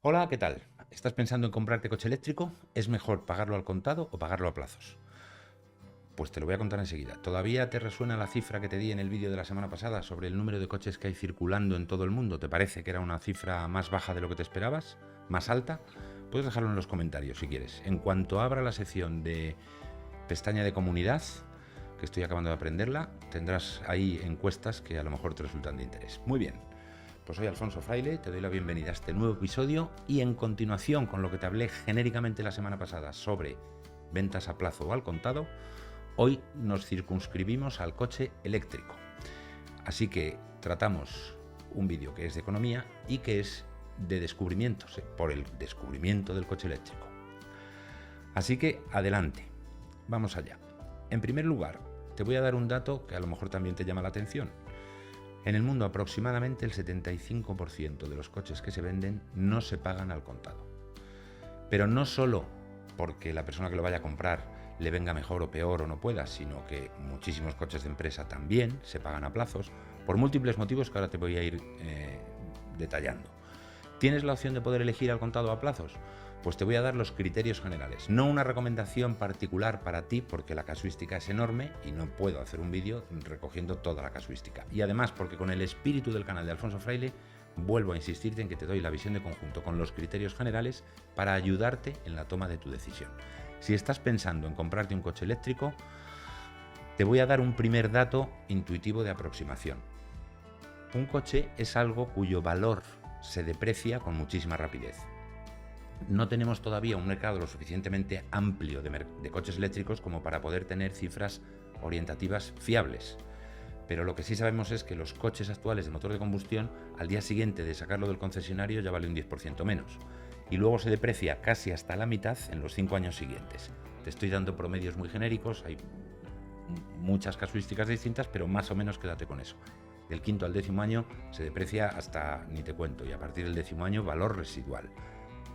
Hola, ¿qué tal? ¿Estás pensando en comprarte coche eléctrico? ¿Es mejor pagarlo al contado o pagarlo a plazos? Pues te lo voy a contar enseguida. ¿Todavía te resuena la cifra que te di en el vídeo de la semana pasada sobre el número de coches que hay circulando en todo el mundo? ¿Te parece que era una cifra más baja de lo que te esperabas? ¿Más alta? Puedes dejarlo en los comentarios si quieres. En cuanto abra la sección de pestaña de comunidad, que estoy acabando de aprenderla, tendrás ahí encuestas que a lo mejor te resultan de interés. Muy bien. Pues soy Alfonso Fraile, te doy la bienvenida a este nuevo episodio y en continuación con lo que te hablé genéricamente la semana pasada sobre ventas a plazo o al contado, hoy nos circunscribimos al coche eléctrico. Así que tratamos un vídeo que es de economía y que es de descubrimientos, por el descubrimiento del coche eléctrico. Así que adelante, vamos allá. En primer lugar, te voy a dar un dato que a lo mejor también te llama la atención. En el mundo aproximadamente el 75% de los coches que se venden no se pagan al contado. Pero no solo porque la persona que lo vaya a comprar le venga mejor o peor o no pueda, sino que muchísimos coches de empresa también se pagan a plazos por múltiples motivos que ahora te voy a ir detallando. ¿Tienes la opción de poder elegir al contado a plazos? Pues te voy a dar los criterios generales, no una recomendación particular para ti porque la casuística es enorme y no puedo hacer un vídeo recogiendo toda la casuística. Y además porque con el espíritu del canal de Alfonso Fraile vuelvo a insistirte en que te doy la visión de conjunto con los criterios generales para ayudarte en la toma de tu decisión. Si estás pensando en comprarte un coche eléctrico, te voy a dar un primer dato intuitivo de aproximación. Un coche es algo cuyo valor se deprecia con muchísima rapidez. No tenemos todavía un mercado lo suficientemente amplio de coches eléctricos como para poder tener cifras orientativas fiables. Pero lo que sí sabemos es que los coches actuales de motor de combustión, al día siguiente de sacarlo del concesionario, ya vale un 10% menos. Y luego se deprecia casi hasta la mitad en los 5 años siguientes. Te estoy dando promedios muy genéricos, hay muchas casuísticas distintas, pero más o menos quédate con eso. Del quinto al 10º año se deprecia hasta, ni te cuento, y a partir del 10º año valor residual.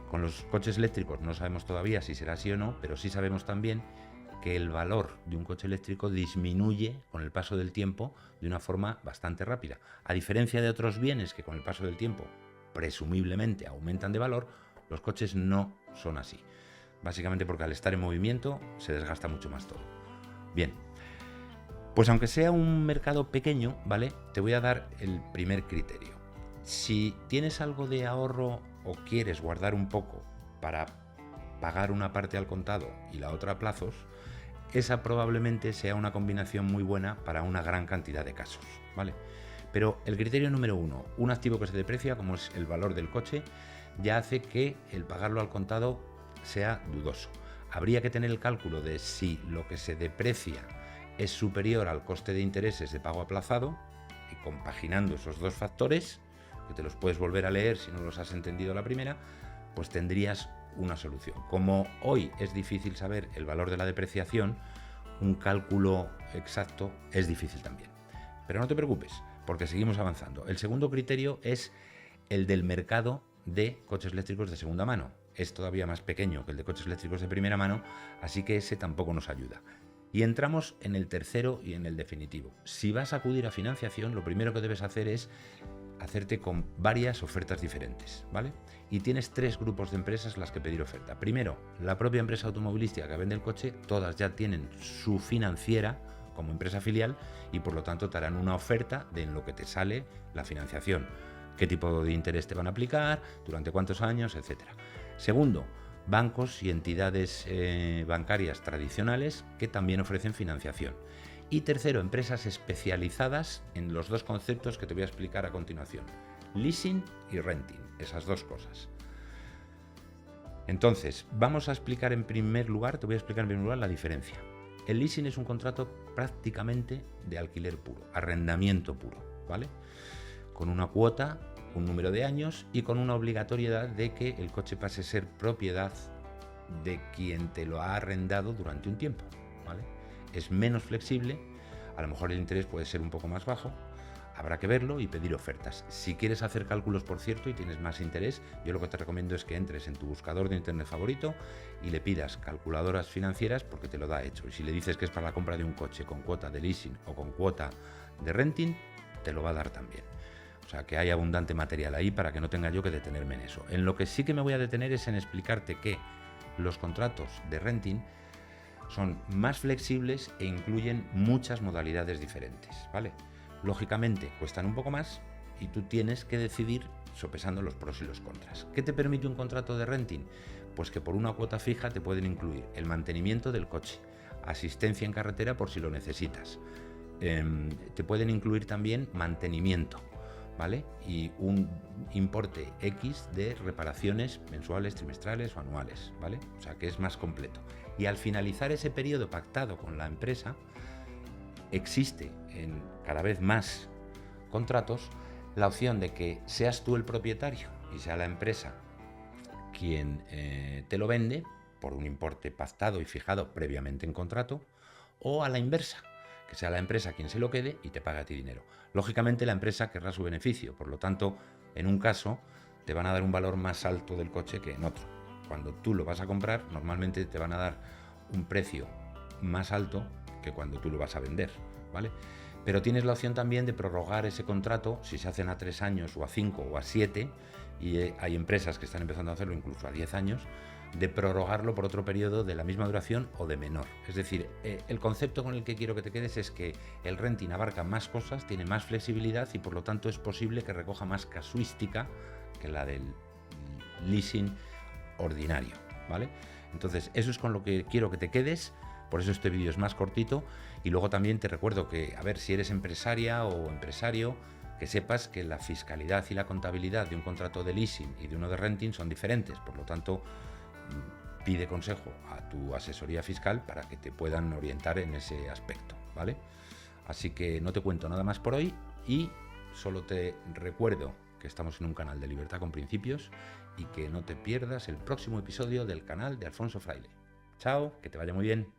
Con los coches eléctricos no sabemos todavía si será así o no, pero sí sabemos también que el valor de un coche eléctrico disminuye con el paso del tiempo de una forma bastante rápida. A diferencia de otros bienes que con el paso del tiempo presumiblemente aumentan de valor, los coches no son así. Básicamente porque al estar en movimiento se desgasta mucho más todo. Bien, pues aunque sea un mercado pequeño, ¿vale? Te voy a dar el primer criterio. Si tienes algo de ahorro o quieres guardar un poco para pagar una parte al contado y la otra a plazos, esa probablemente sea una combinación muy buena para una gran cantidad de casos, ¿vale? Pero el criterio número 1, un activo que se deprecia, como es el valor del coche, ya hace que el pagarlo al contado sea dudoso. Habría que tener el cálculo de si lo que se deprecia es superior al coste de intereses de pago aplazado, y compaginando esos dos factores, que te los puedes volver a leer si no los has entendido a la primera, pues tendrías una solución. Como hoy es difícil saber el valor de la depreciación, un cálculo exacto es difícil también. Pero no te preocupes, porque seguimos avanzando. El segundo criterio es el del mercado de coches eléctricos de segunda mano. Es todavía más pequeño que el de coches eléctricos de primera mano, así que ese tampoco nos ayuda. Y entramos en el tercero y en el definitivo. Si vas a acudir a financiación, lo primero que debes hacer es hacerte con varias ofertas diferentes, ¿vale? Y tienes 3 grupos de empresas las que pedir oferta. Primero, la propia empresa automovilística que vende el coche, todas ya tienen su financiera como empresa filial y por lo tanto te harán una oferta de en lo que te sale la financiación, qué tipo de interés te van a aplicar, durante cuántos años, etcétera. Segundo, bancos y entidades bancarias tradicionales que también ofrecen financiación. Y tercero, empresas especializadas en los dos conceptos que te voy a explicar a continuación. Leasing y renting, esas dos cosas. Entonces, vamos a explicar en primer lugar, te voy a explicar en primer lugar la diferencia. El leasing es un contrato prácticamente de alquiler puro, arrendamiento puro, ¿vale? Con una cuota, un número de años y con una obligatoriedad de que el coche pase a ser propiedad de quien te lo ha arrendado durante un tiempo, ¿vale? Es menos flexible, a lo mejor el interés puede ser un poco más bajo, habrá que verlo y pedir ofertas. Si quieres hacer cálculos, por cierto, y tienes más interés, yo lo que te recomiendo es que entres en tu buscador de internet favorito y le pidas calculadoras financieras porque te lo da hecho. Y si le dices que es para la compra de un coche con cuota de leasing o con cuota de renting, te lo va a dar también. O sea, que hay abundante material ahí para que no tenga yo que detenerme en eso. En lo que sí que me voy a detener es en explicarte que los contratos de renting son más flexibles e incluyen muchas modalidades diferentes, ¿vale? Lógicamente cuestan un poco más y tú tienes que decidir sopesando los pros y los contras. ¿Qué te permite un contrato de renting? Pues que por una cuota fija te pueden incluir el mantenimiento del coche, asistencia en carretera por si lo necesitas, te pueden incluir también mantenimiento, ¿vale? Y un importe X de reparaciones mensuales, trimestrales o anuales, ¿vale? O sea que es más completo. Y al finalizar ese periodo pactado con la empresa, existe en cada vez más contratos la opción de que seas tú el propietario y sea la empresa quien te lo vende por un importe pactado y fijado previamente en contrato, o a la inversa, que sea la empresa quien se lo quede y te paga a ti dinero. Lógicamente la empresa querrá su beneficio, por lo tanto, en un caso te van a dar un valor más alto del coche que en otro. Cuando tú lo vas a comprar, normalmente te van a dar un precio más alto que cuando tú lo vas a vender, ¿vale? Pero tienes la opción también de prorrogar ese contrato, si se hacen a 3 años o a 5 o a 7, y hay empresas que están empezando a hacerlo incluso a 10 años, de prorrogarlo por otro periodo de la misma duración o de menor. Es decir, el concepto con el que quiero que te quedes es que el renting abarca más cosas, tiene más flexibilidad y por lo tanto es posible que recoja más casuística que la del leasing ordinario, ¿vale? Entonces, eso es con lo que quiero que te quedes. Por eso este vídeo es más cortito. Y luego también te recuerdo que, a ver, si eres empresaria o empresario, que sepas que la fiscalidad y la contabilidad de un contrato de leasing y de uno de renting son diferentes. Por lo tanto, pide consejo a tu asesoría fiscal para que te puedan orientar en ese aspecto, ¿vale? Así que no te cuento nada más por hoy y solo te recuerdo que estamos en un canal de Libertad con Principios y que no te pierdas el próximo episodio del canal de Alfonso Fraile. Chao, que te vaya muy bien.